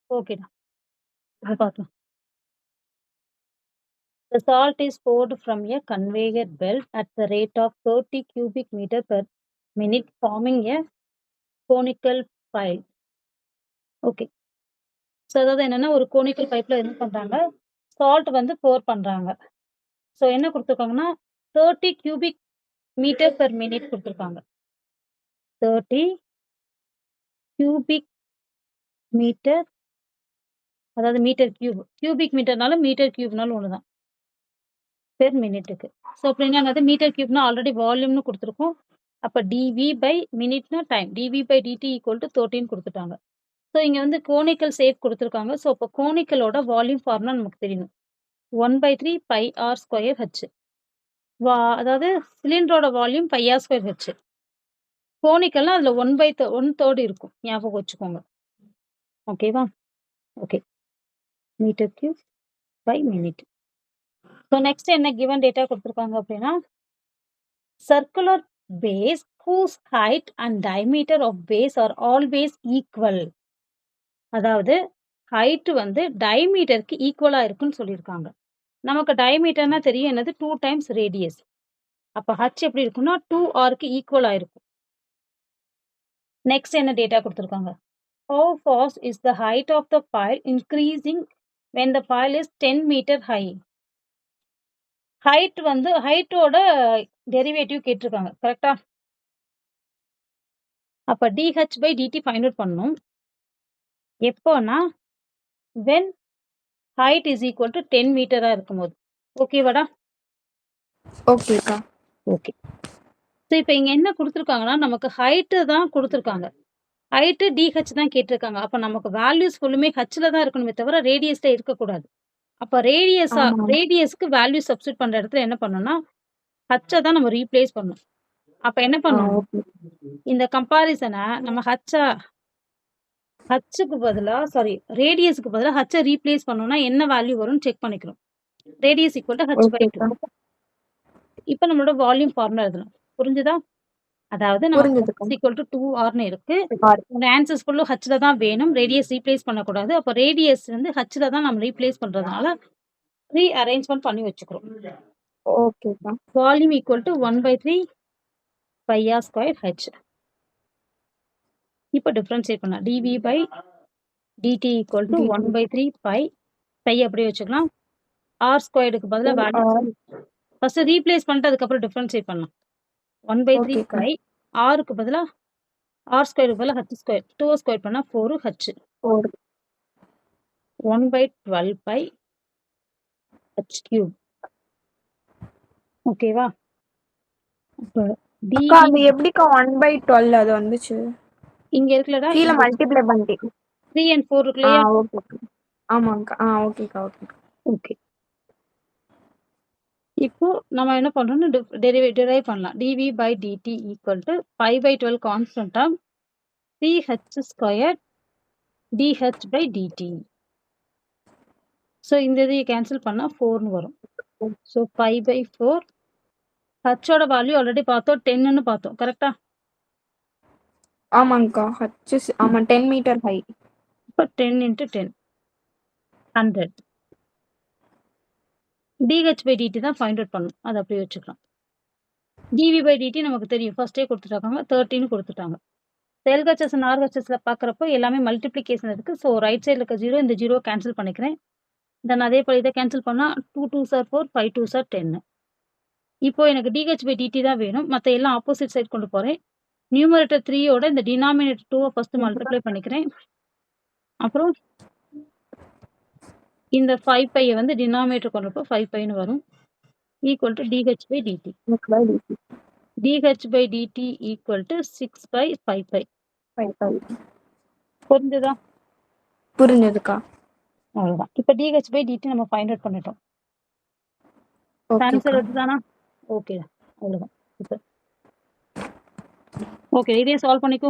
ஓகேடா. இப்ப பார்க்கலாம். The salt is poured from a conveyor belt at the rate of 30 cubic meter per minute, forming a conical pile. Okay. So அதாவது என்னன்னா, ஒரு conical பைப்ல என்ன பண்றாங்க, சால்ட் வந்து போர் பண்றாங்க. ஸோ என்ன குடுத்துருக்காங்கன்னா, 30 கியூபிக் மீட்டர் பெர் மினிட் குடுத்துருக்காங்க. 30 கியூபிக் மீட்டர், அதாவது மீட்டர் கியூப். கியூபிக் மீட்டர்னாலும், மீட்டர் கியூப்னாலும் ஒண்ணுதான். பெர் மினிட்டுக்கு. ஸோ அப்ப என்னங்கிறது மீட்டர் கியூப்னா ஆல்ரெடி வால்யூம்னு குடுத்துருக்கோம். அப்ப டிவி பை மினிட்னா time. D v by DD equal to 13 குடுத்துட்டாங்க. ஸோ இங்க வந்து கோனிக்கல் ஷேப் குடுத்துருக்காங்க. ஸோ அப்ப கோனிக்கலோட வால்யூம் ஃபார்முலா நமக்கு தெரியணும். 1/3 பை ஆர் ஸ்கொயர் ஹெச். அதாவது சிலிண்டரோட volume pi r square h. கோனிக்கல்னா அதுல 1/3 இருக்கும். ஞாபகம் வச்சுக்கோங்க. ஓகேவா? Okay. Metre cube by minute. So next என்ன கிவன் டேட்டா குடுத்துருக்காங்க அப்படின்னா, circular base whose height and diameter of base are always equal. அதாவது ஹைட் வந்து டயமீட்டருக்கு ஈக்குவலா இருக்குன்னு சொல்லியிருக்காங்க. நமக்கு டயமீட்டர்னா தெரியும் என்னது 2 டைம்ஸ் ரேடியஸ். அப்ப h எப்படி இருக்கும்னா 2r ஈக்குவலா இருக்கும். நெக்ஸ்ட் என்ன டேட்டா குடுத்துருக்காங்க. How fast is the height of the pile increasing when the pile is 10 meter high? Height வந்து ஹைட்டோட டெரிவேட்டிவ் கேட்டிருக்காங்க. கரெக்ட்டா? அப்ப dh/dt ஃபைண்ட் அவுட் பண்ணணும். எப்போனா when height is equal to 10 மீட்டரா இருக்கும்போது. ஓகேவாடா? ஓகேக்கா. ஓகே. ஸோ இப்ப இங்க என்ன குடுத்துருக்காங்கன்னா, நமக்கு ஹைட்டு தான் குடுத்துருக்காங்க. ஹைட்டு டிஹெச் தான் கேட்டிருக்காங்க. அப்ப நமக்கு வேல்யூஸ் ஃபுல்லுமே ஹெச்ல தான் இருக்கணுமே தவிர ரேடியஸ்ல இருக்கக்கூடாது. அப்ப ஆமா. ரேடியஸ்க்கு வேல்யூ சப்ஸ்டிட்யூட் பண்ற இடத்துல என்ன பண்ணணும்னா, ஹெச்ச தான் நம்ம ரீப்ளேஸ் பண்ணணும். அப்ப என்ன பண்ணணும்? ஓகே. இந்த கம்பேரிசன நம்ம ஹெச்சுக்கு பதிலா ரேடியஸ்க்கு பதிலா ஹெச்ச ரீப்ளேஸ் பண்ணோம்னா என்ன வேல்யூ வரும்னு செக் பண்ணிக்கணும். Radius equal to h/2. ஓகேக்கா. இப்ப நம்மளோட வால்யூம் ஃபார்முலா எழுதணும். புரிஞ்சுதா? அதாவது நமக்கு புரிஞ்சதுக்கா. h ஈக்குவல் டு 2rன்னு இருக்கு. ஆர். உங்க ஆன்சர்ஸ் ஃபுல்லும் ஹெச்ல தான் வேணும். ரேடியஸ் ரீப்ளேஸ் பண்ணக்கூடாது. அப்ப ரேடியஸ் வந்து ஹெச்ல தான் நம்ம ரீப்ளேஸ் பண்றதுனால ரீஅரேஞ்ச்மென்ட் பண்ணி வச்சுக்கிறோம். ஓகேக்கா. Volume equal to 1/3 by r square h. இப்ப டிஃபரன்ஷியேட் பண்ணலாம். Dv by DD equal to 1/3 by அப்படியே வச்சுக்கலாம். ஆர் ஸ்கொயர்டுக்கு பதிலா வேல்யூ ஃபர்ஸ்ட் ரீப்ளேஸ் பண்ணிட்டு அதுக்கப்புறம் டிஃபரன்ஷியேட் பண்ணலாம். 1/3 ஓகேக்கா. பை ஆருக்கு பதிலா ஆர் ஸ்கொயருக்கு பதிலா ஹெச் ஸ்கொயர். 2 ஸ்கொயர் பண்ணா 4 ஹெச். 4. 1/12 by H cube. ஓகேவா? அப்ப அக்கா அது டிவி எப்படிக்கா 1/12 அது வந்துச்சு? இங்க இருக்குல்லடா, கீழ இங்க மல்டிப்ளை பண்ணிட்டேன். 3 and 4 இருக்கு இல்லையா? ஓகேக்கா. ஆமாங்கக்கா. ஓகேக்கா. ஓகேக்கா. ஓகே. இப்போ நம்ம என்ன பண்றோம்னா டிரைவ் பண்ணலாம். dv by dt equal to π/12 constant term 3h square dh by dt. So இந்த இதை கேன்சல் பண்ணா 4ன்னு வரும். ஸோ π/4 ஹச்சோட வேல்யூ ஆல்ரெடி பார்த்தோம் 10ன்னு பார்த்தோம். கரெக்டா? ஆமாங்கக்கா. ஆமா 10 மீட்டர் ஹை. இப்போ 10 into 10 100. dh by dt தான் ஃபைண்ட் அவுட் பண்ணணும். அதை அப்படியே வச்சுக்கலாம். dv by dt நமக்கு தெரியும். ஃபர்ஸ்டே கொடுத்துட்டாங்க 13 கொடுத்துட்டாங்க. எல்ஹெச்எஸ் அண்ட் ஆர்ஹெச்எஸ்ல பார்க்குறப்போ எல்லாமே மல்டிப்ளிகேஷன் இருக்கு. ஸோ ரைட் சைடில் இருக்க 0 இந்த 0 கேன்சல் பண்ணிக்கிறேன். தென் அதே போல் இதை கேன்சல் பண்ணால் 2 2s are 4 5 2s are 10. இப்போ எனக்கு டிஹெச் பை டிடி தான் வேணும். மற்ற எல்லாம் ஆப்போசிட் சைட் கொண்டு போகிறேன். நியூமரேட்டர் 3யோட இந்த டினாமினேட்டர் 2 ஃபர்ஸ்ட் மல்டிப்ளை பண்ணிக்கிறேன். அப்புறம் இந்த 5 பையை வந்து டினாமினேட்டர் கொண்டு போ 5 பைன்னு வரும். Equal to dh by dt. Dh by DD equal to 6 by 5 by. புரிஞ்சுதா? புரிஞ்சதுக்கா. அவ்வளோதான். இப்போ டிஹெச் பை டிடி நம்ம ஃபைண்ட் அவுட் பண்ணிட்டோம். ஆன்சர் எடுத்துதானா? ஓகே, அவ்வளோதான். சூப்பர். ஓகே, இதே சால்வ் பண்ணிக்கோ.